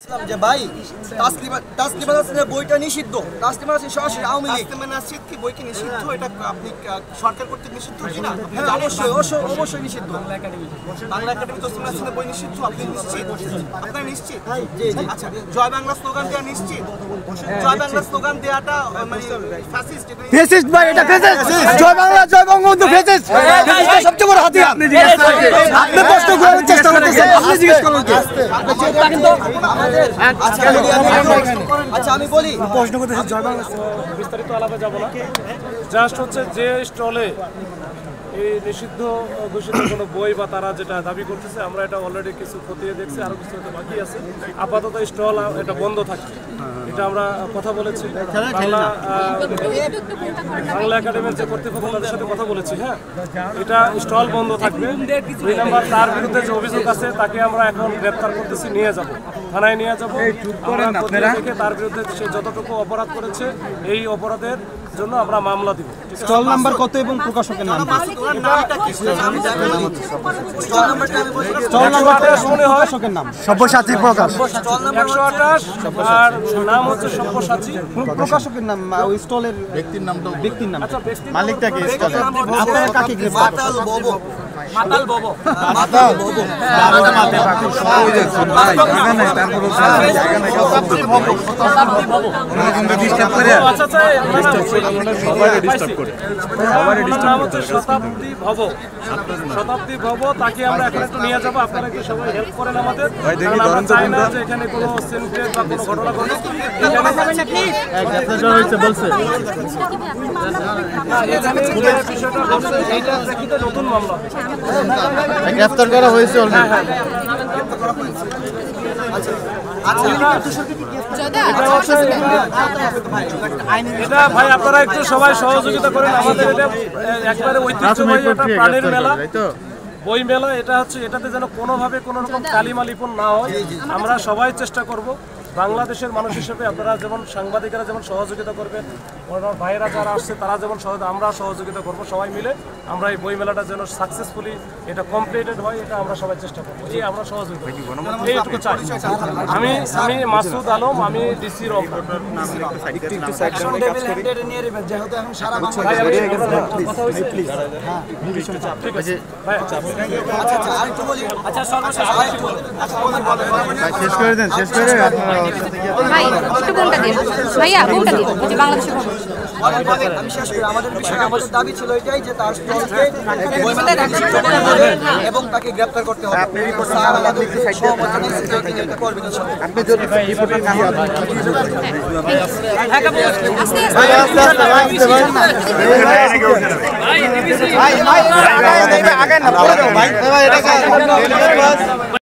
যে ভাই তাসলিমা নাসরিনের বইটা নিষিদ্ধ। তাসলিমা নাসরিন সরাসরি আওয়ামী লীগ। তাসলিমা নাসরিন কি বই কি নিষিদ্ধ? এটা আপনি সরকার কর্তৃক নিষিদ্ধ কিনা? হ্যাঁ, অবশ্যই নিষিদ্ধ। বাংলা একাডেমি তাসলিমা নাসরিনের বই নিষিদ্ধ, আপনি নিশ্চিত? আপনারা নিশ্চিত? আচ্ছা, জয় বাংলা স্লোগান দেওয়া নিশ্চিত? জয় বাংলা স্লোগান দেওয়াটা মানে ফ্যাসিস্ট? ফ্যাসিস্ট ভাই, এটা ফ্যাসিস্ট। জয় বাংলা, জয় বঙ্গবন্ধু ফ্যাসিস্ট। ফ্যাসিস্টের সবচেয়ে বড় হাতিয়ার। আপনি প্রশ্ন করার চেষ্টা করতেছেন, আপনি জিজ্ঞেস করুন। আচ্ছা আমি বলি, প্রশ্ন করতেছি জয় বাংলা। বিস্তারিত আলাপে যাব না, জাস্ট হচ্ছে যে স্টলে এই নিষিদ্ধ ঘোষিত কোনো বই বা তারা যেটা দাবি করতেছে, আমরা এটা অলরেডি কিছু খতিয়ে দেখছি, আরো কিছু হতে বাকি আছে। আপাতত স্টল এটা বন্ধ থাকবে, এটা আমরা কথা বলেছি। বাংলা একাডেমির যে কর্তৃপক্ষ তাদের সাথে কথা বলেছি। হ্যাঁ, এটা স্টল বন্ধ থাকবে। 2 নম্বর, তার বিরুদ্ধে যে অভিযোগ আছে তাকে আমরা এখন গ্রেপ্তার করতেছি, নিয়ে যাব, থানায় নিয়ে যাব। দেখে তার বিরুদ্ধে সে যতটুকু অপরাধ করেছে এই অপরাধের জন্য আমরা মামলা দিব। স্টল নাম্বার কত এবং প্রকাশকের নাম? স্টল নাম্বারটা মনে হয় প্রকাশকের নাম সব্যসাচী প্রকাশ। 128 আর নাম হচ্ছে সব্যসাচী। প্রকাশকের নাম, ওই স্টলের ব্যক্তির নাম। আচ্ছা, মালিকটা কে? আপনারা কাকে গ্রেফতার? মাতাল ববো। শতাব্দী ভব, তাকে আমরা এখন একটু নিয়ে যাবো। আপনারা কি সবাই হেল্প করেন আমাদের? আমরা চাই না যে এখানে কোনো সিনক্রিয়েট বা কোনো ঘটনা ঘটে। বিষয়টা হচ্ছে এইটা প্রেক্ষিতে নতুন মামলা গ্রেফতার করা হয়েছে। এটা ভাই আপনারা একটু সবাই সহযোগিতা করেন আমাদের। এটা একবারে ঐতিহ্যবাহী একটা প্রাণীর মেলা, বই মেলা। এটা হচ্ছে, এটাতে যেন কোনোভাবে কোনো রকম কালিমা লিপন না হয়, আমরা সবাই চেষ্টা করব। বাংলাদেশের মানুষ হিসেবে আপনারা যেমন, সাংবাদিকেরা যেমন সহযোগিতা করবেন, ভাইয়েরা যারা আসছে তারা যেমন আমরা সহযোগিতা করব। সবাই মিলে আমরা এই বই মেলাটা যেন সাকসেসফুলি এটা কমপ্লিটেড হয়, এটা আমরা সবাই চেষ্টা করবো। এই আমরা সহযোগিতা এইটুকু চাই। আমি মাসুদ আলম, আমি ডিসি রংপুর। ঠিক আছে ভাই, শেষ করে দেন, শেষ করে ভাই একটু কোনটা দিন ভাইয়া, কোনটা দিন? যে বাংলাদেশের খবর আমি শেষ করি। আমাদের দাবি ছিল এটাই যে তার স্টলকে এবং তাকে গ্রেপ্তার করতে হবে। আপনি